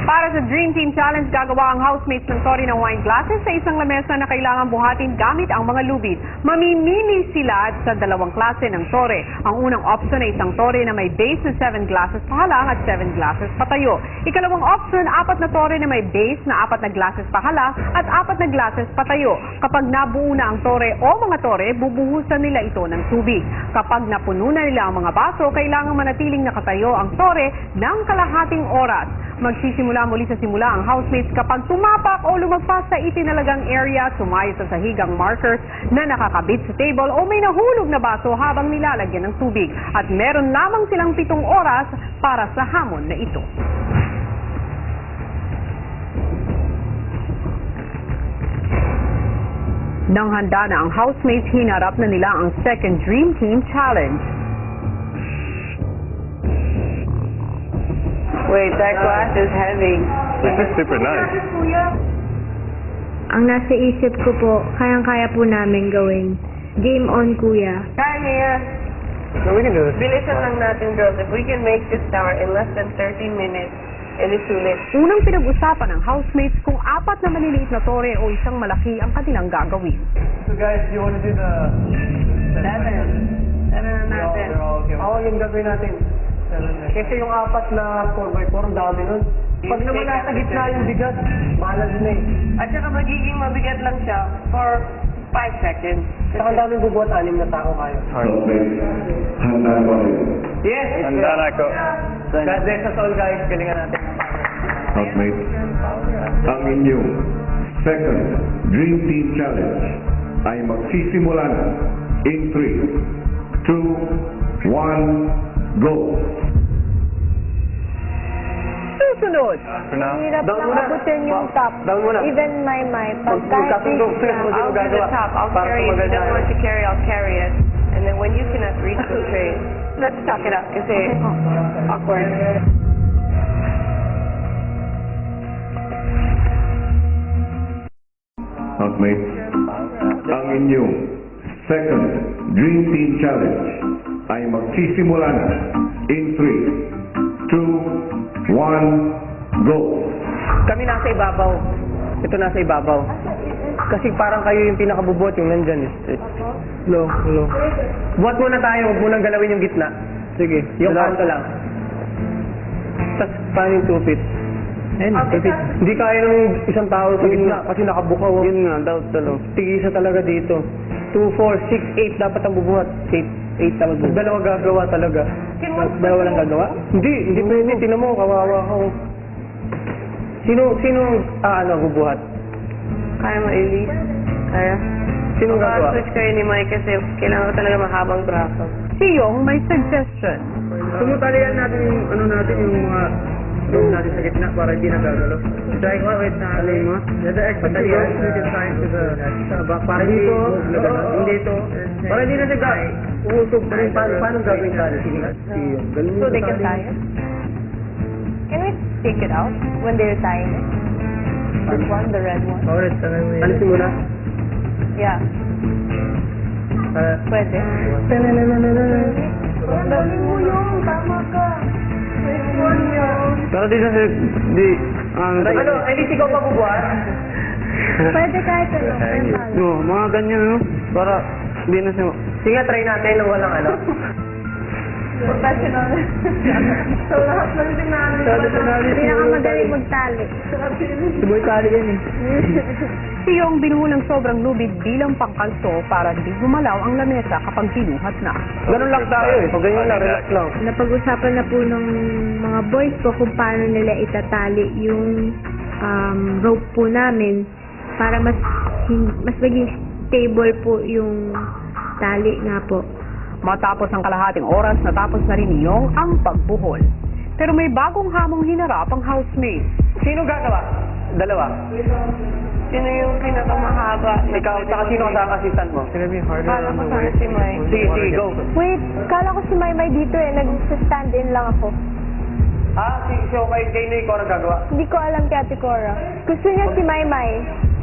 Para sa Dream Team Challenge, gagawa ang housemates ng tore ng wine glasses sa isang lamesa na kailangan buhatin gamit ang mga lubid. Mamimili sila sa dalawang klase ng tore. Ang unang option ay isang tore na may base na 7 glasses pahalang at 7 glasses patayo. Ikalawang option, 4 na tore na may base na 4 na glasses pahalang at 4 na glasses patayo. Kapag nabuo na ang tore o mga tore, bubuhusan nila ito ng tubig. Kapag napuno na nila ang mga baso, kailangan manatiling nakatayo ang tore ng kalahating oras. Magsisimula muli sa simula ang housemates kapag tumapak o lumagpas sa itinalagang area, sumayo sa sahigang markers na nakakabit sa table o may nahulog na baso habang nilalagyan ng tubig. At meron lamang silang 7 oras para sa hamon na ito. Nang handa na ang housemates, hinarap na nila ang second Dream Team Challenge. Wait, that glass is heavy. This is super nice. Ang nasa isip ko po, kayang-kaya po namin gawin. Game on, kuya. Kaya niya. No, we can do this. Bilisan lang natin, girls. If we can make this tower in less than 30 minutes, edi sulit. Unang pinag-usapan ng housemates kung 4 na maliliit na tore o isang malaki ang kanilang gagawin. So guys, you want to do the... 7 na natin. Oo, yung gagawin natin. Kasi yung 4 na 4x4, ang dami nun. Pag naman nasa gitna yung bigat, mahalag na eh. At saka magiging mabigat lang siya for 5 seconds. Saka ang daming bubuhat, 6 na tao kayo. Handa na kayo. Yes! Handa na ako. God bless us all guys, galingan natin. Housemates, ang inyong second Dream Team Challenge ay magsisimula na in 3, 2, 1, go! Susunod! Hirap Down na muna. abutin yung top. Down muna. Even my pag kahit Magkasundo, sir, I'll do the top. I'll Para carry it. If you maganda. don't want to carry, I'll carry it. And then when you cannot reach the tray, let's talk it up kasi awkward. Housemates, ang inyong second Dream Team Challenge ay magsisimula na in 3, 2, 1, go! Kami nasa ibabaw. Ito nasa ibabaw. Kasi parang kayo yung pinakabubuhat yung nandyan. No. Buhat muna tayo, huwag munang galawin yung gitna. Sige, yung kanto lang. Tapos paano yung 2 feet? Hindi kaya ng isang tao sa gitna kasi nakabukaw. Yun nga, dalaw. Tigisa talaga dito. 2, 4, 6, 8 dapat ang bubuhat. 8 talaga. Dalawa gagawa talaga. Dalawa lang gagawa? Hindi pwede. Tinan mo, kawawa ako. Sino bubuhat? Kaya mo, Elise? Kaya? Sino gagawa? Switch kayo ni Mike kasi kailangan ko talaga mahabang braso. Si Yong may suggestion. Tumutalian natin yung yung mga doon natin sa gitna para hindi nagagalaw. Try ko, wait na alay mo. Patalian, we can try to the back. Para dito, hindi ito. Para hindi na usog pa rin. Paano gagawin tayo? so they can tie it. Can we take it out when they're tying it? This one, the red one. Alisin mo na. Yeah. Pwede. Galing mo yung, tama ka. Pero di kasi, Alisin ikaw pa bubuhat? Pwede kahit ano. no, mga ganyan, no? Para, hindi na siya, Sige, try natin nung walang ano. Professional. So lahat ng sinali. Pinakamagaling magtali. Suboy tali yan eh. Si Yong binuo ng sobrang lubid bilang pangkalso para di gumalaw ang lamesa kapag binuhat na. Ganun lang tayo eh. Pag ganyan lang, relax lang. Napag-usapan na po ng mga boys ko kung paano nila itatali yung rope po namin para mas maging stable po yung tali nga po. Matapos ang kalahating oras, natapos na rin ni Yong ang pagbuhol. Pero may bagong hamong hinarap ang housemates. Sino gagawa? Dalawa. Sino yung pinakamahaba? Ikaw, saka sino ang assistant mo? Kala ko sana si Mike. Sige, go. Wait, kala ko si Maymay dito eh. Nag-stand in lang ako. So kay Noy ko ang gagawa? Hindi ko alam kay Ate Cora. Gusto niya si Maymay.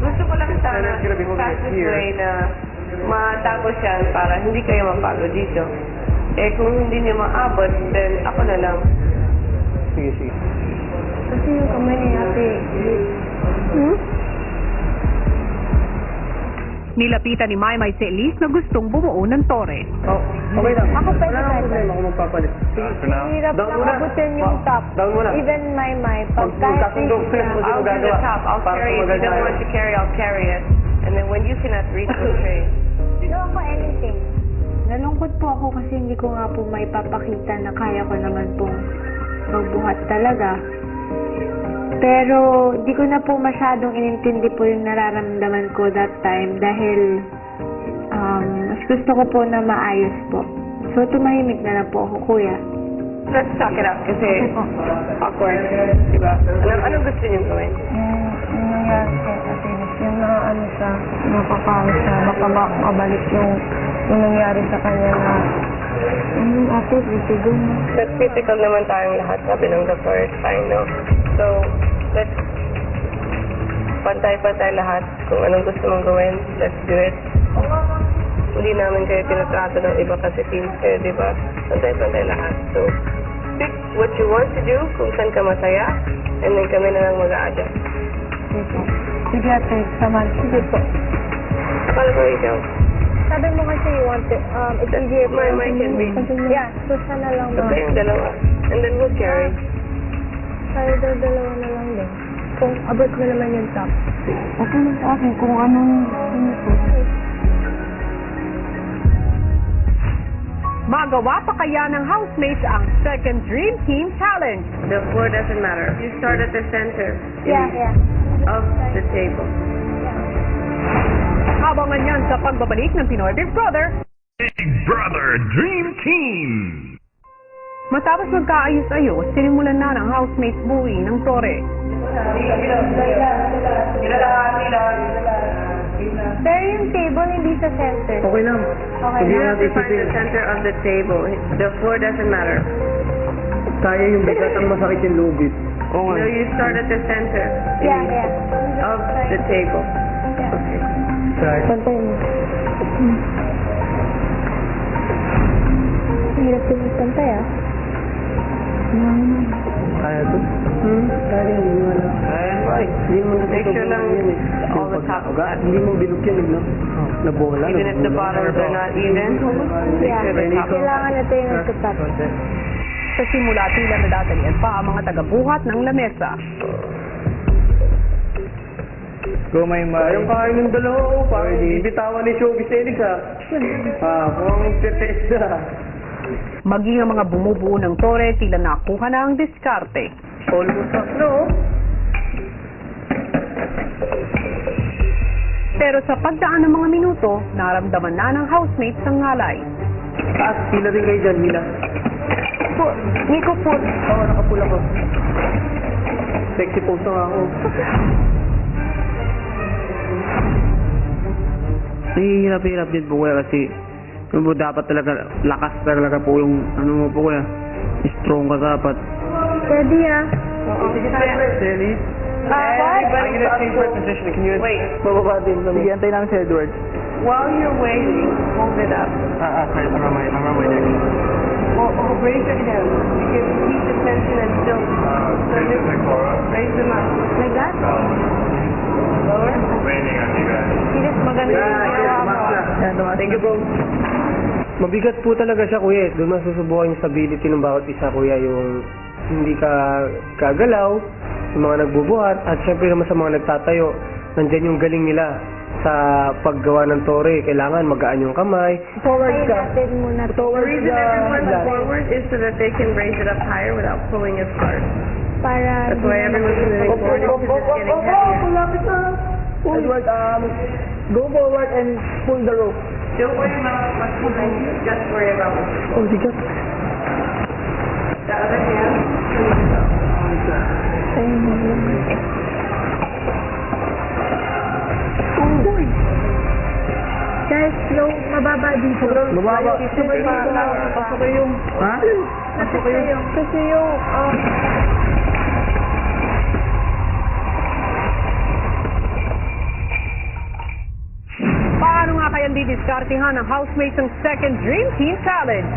Gusto ko lang sana fastest way na matapos yan para hindi kayo mapagod dito. Eh kung hindi niyo maabot, then ako na lang. Sige. Kasi yung kamay ni ate, Nilapitan ni Maymay si Elise na gustong bumuo ng tore. Oh, okay lang. Ako pwede Wala nang tayo. problema kung magpapalit. Hirap Down lang muna. abutin yung top. Down muna. Even my pag kahit Magkasundo ko lang kung sino I'll do the gagawa. top. I'll Para carry it. If you maganda don't yun. want to carry, I'll carry it. And then when you cannot reach the tray. no ako anything. Nalungkot po ako kasi hindi ko nga po maipapakita na kaya ko naman pong magbuhat talaga. Pero di ko na po masyadong inintindi po yung nararamdaman ko that time dahil mas gusto ko po na maayos po. So tumahimik na lang po ako, kuya. Let's talk it out kasi awkward. Diba? Anong gusto niyo gawin? Yung nangyari kay Ate Liz, yung ano siya, napapawis siya, baka makabalik yung nangyari sa kanya na, ate, ito But physical naman tayong lahat, sabi ng doctor, I know. So, let's pantay-pantay lahat. Kung anong gusto mong gawin, let's do it. Hindi namin kayo tinatrato ng iba kasi teams kayo, di ba? Pantay-pantay lahat. So, pick what you want to do, kung saan ka masaya, and then kami na lang mag-a-adjust. Sige ate, saman. Sige po. Paano ba ikaw? Sabi mo kasi you want it, it's easier for My can be. Yeah, so siya na lang So, ba? kayong dalawa. And then we'll carry. Tayo daw dalawa na lang din. Kung abot mo naman yung top. Okay na sa akin kung anong Magawa pa kaya ng housemates ang second Dream Team Challenge? The floor doesn't matter. You start at the center Yeah. of the table. Abangan yan sa pagbabalik ng Pinoy Big Brother. Big Brother Dream Team. Matapos magkaayos-ayos, sinimulan na ng housemates buuin ng tore. Pero yung table hindi sa center. Okay lang. Okay Hindi You na have to natin find the isipin. center of the table. The floor doesn't matter. Kaya yung bigat ang masakit yung lubid. Oo nga. No, you start at the center Yeah. of the table. Okay. Right. Pantay mo. Hirap din pantay Kaya to? Kaya yun, wala. Ay, Hindi mo Make sure lang all the top Hindi mo bilog yan, no? Nabola. Even if the bottoms are not even, make Yeah. sure the top. Kailangan natin yung nagtatap. Sa simula tila nadadalian pa ang mga taga-buhat ng lamesa. go may Kayang kain ng dalawa ko, parang bibitawan ni Showbiz Felix, ha? Kung titest na. Maging ang mga bumubuo ng tore, tila nakuha na ang diskarte. Almost up, no? Pero sa pagdaan ng mga minuto, naramdaman na ng housemates ang ngalay. Taas, hila rin kayo dyan, hila. Nico po. Oo, nakapula ko. Sexy pose na nga ako. Nahihirap-hirap din po kuya kasi yung po dapat talaga lakas talaga po yung ano mo po kuya. Strong ka dapat. Pwede Selly? Everybody I'm gonna change my position. Can you... Wait. Bababa din kami. Sige, antay lang si Edward. While you're waiting, hold it up. Sorry, I'm on my neck. Or raise your hands. You can keep the tension and still raise them up. Like that? Lower. Hilis maganda yung ginawa mo. Thank you, bro. Mabigat po talaga siya, kuya. Doon masusubukan yung stability ng bawat isa, kuya. Yung hindi ka kagalaw, yung mga nagbubuhat, at syempre naman sa mga nagtatayo, nandyan yung galing nila sa paggawa ng tore. Kailangan magaan yung kamay. Forward Try ka. natin muna. The reason everyone's last. forward is so that they can raise it up higher without pulling it hard. Para That's why everyone's moving forward because it's getting heavier. Malapit na. Edward, go forward and pull the rope. Don't worry about what's behind you. Just worry about what's before. Oh, bigat. The other hand. Guys, slow, mababa dito. Mababa. Pasok kayo yung... Ha? Pasok kayo yung... Kasi yung, Paano nga kaya didiskartehan ng housemates ang second Dream Team Challenge?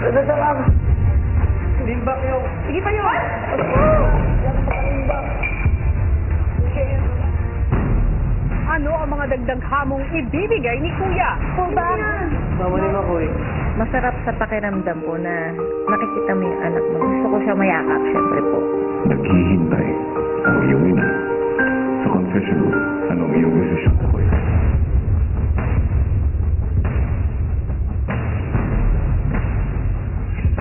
Limbak yung... Sige pa yun! dagdag hamong ibibigay ni Kuya. Tama ni Makoy. Masarap sa pakiramdam po na nakikita mo yung anak mo. Gusto ko siya mayakap, syempre po. Naghihintay ang iyong ina sa confession room. Anong iyong desisyon, Makoy?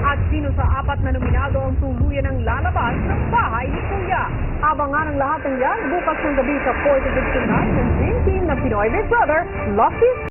At sino sa apat na nominado ang tuluyan ng lalabas ng bahay ni Kuya? Abangan ang lahat ng yan bukas ng gabi sa 4 to 6 ng Dream Team ng Pinoy Big Brother, Lucky